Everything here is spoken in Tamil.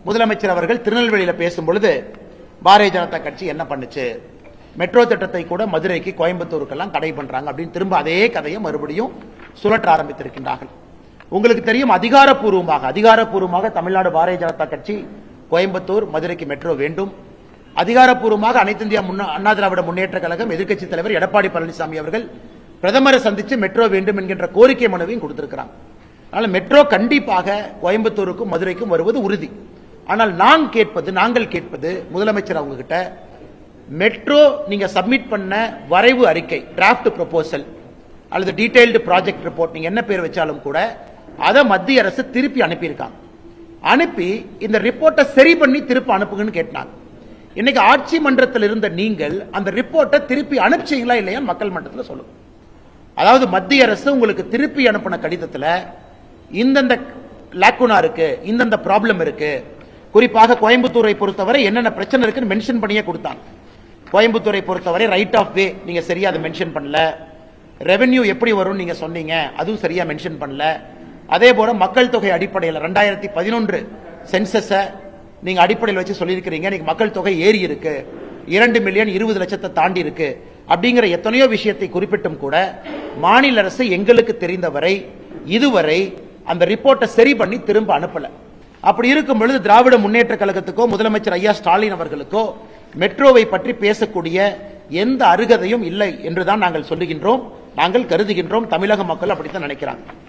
முதலமைச்சர் அவர்கள் திருநெல்வேலியில பேசும் பொழுது பாரதிய ஜனதா கட்சி என்ன பண்ணுச்சு, மெட்ரோ திட்டத்தை கூட மதுரைக்கு கோயம்புத்தூருக்கெல்லாம் தடை பண்றாங்க அப்படின்னு திரும்ப அதே கதையை மறுபடியும் சுழற்ற ஆரம்பித்திருக்கின்றார்கள். உங்களுக்கு தெரியும், அதிகாரப்பூர்வமாக தமிழ்நாடு பாரதிய ஜனதா கட்சி கோயம்புத்தூர் மதுரைக்கு மெட்ரோ வேண்டும். அதிகாரப்பூர்வமாக அனைத்து இந்திய அண்ணா திராவிட முன்னேற்ற கழகம் எதிர்க்கட்சி தலைவர் எடப்பாடி பழனிசாமி அவர்கள் பிரதமரை சந்தித்து மெட்ரோ வேண்டும் என்கின்ற கோரிக்கை மனுவையும் கொடுத்திருக்கிறாங்க. அதனால மெட்ரோ கண்டிப்பாக கோயம்புத்தூருக்கும் மதுரைக்கும் வருவது உறுதி. ஆனால் நாங்கள் கேட்பது முதலமைச்சர் அவங்க கிட்ட, மெட்ரோ நீங்க சப்மிட் பண்ண வரைவு அறிக்கை, டிராஃப்ட் ப்ரொபோசல் அல்லது டீடைல்டு ப்ராஜெக்ட் ரிப்போர்ட், நீங்க என்ன பேர் வச்சாலும் கூட அதை மத்திய அரசு திருப்பி அனுப்பியிருக்காங்க. அனுப்பி இந்த ரிப்போர்ட்டை சரி பண்ணி திருப்பி அனுப்புங்கன்னு கேட்டாங்க. இன்னைக்கு ஆட்சி மன்றத்தில் இருந்த நீங்கள் அந்த ரிப்போர்ட்டை திருப்பி அனுப்பிச்சீங்களா இல்லையா மக்கள் மன்றத்தில் சொல்லுங்க. அதாவது மத்திய அரசு உங்களுக்கு திருப்பி அனுப்பின கடிதத்தில் இந்தந்த லாக்குனா இருக்கு, இந்தந்த ப்ராப்ளம் இருக்கு, குறிப்பாக கோயம்புத்தூரை பொறுத்தவரை என்னென்ன பிரச்சனை இருக்குன்னு மென்ஷன் பண்ணியே கொடுத்தாங்க. கோயம்புத்தூரை பொறுத்தவரை ரைட் ஆஃப் வே நீங்க சரியா அதை மென்ஷன் பண்ணல, ரெவென்யூ எப்படி வரும் நீங்க சொன்னீங்க அதுவும் சரியா மென்ஷன் பண்ணல, அதே போல மக்கள் தொகை அடிப்படையில் 2011 சென்சஸ நீங்க அடிப்படையில் வச்சு சொல்லியிருக்கிறீங்க, இன்னைக்கு மக்கள் தொகை ஏறி இருக்கு, 2 மில்லியன் 20 லட்சத்தை தாண்டி இருக்கு அப்படிங்கிற எத்தனையோ விஷயத்தை குறிப்பிட்டும் கூட மாநில அரசு எங்களுக்கு தெரிந்தவரை இதுவரை அந்த ரிப்போர்ட்டை சரி பண்ணி திரும்ப அனுப்பல. அப்படி இருக்கும் பொழுது திராவிட முன்னேற்ற கழகத்துக்கோ முதலமைச்சர் ஐயா ஸ்டாலின் அவர்களுக்கோ மெட்ரோவை பற்றி பேசக்கூடிய எந்த அருகதையும் இல்லை என்றுதான் நாங்கள் சொல்லுகின்றோம், நாங்கள் கருதுகின்றோம். தமிழக மக்கள் அப்படித்தான் நினைக்கிறாங்க.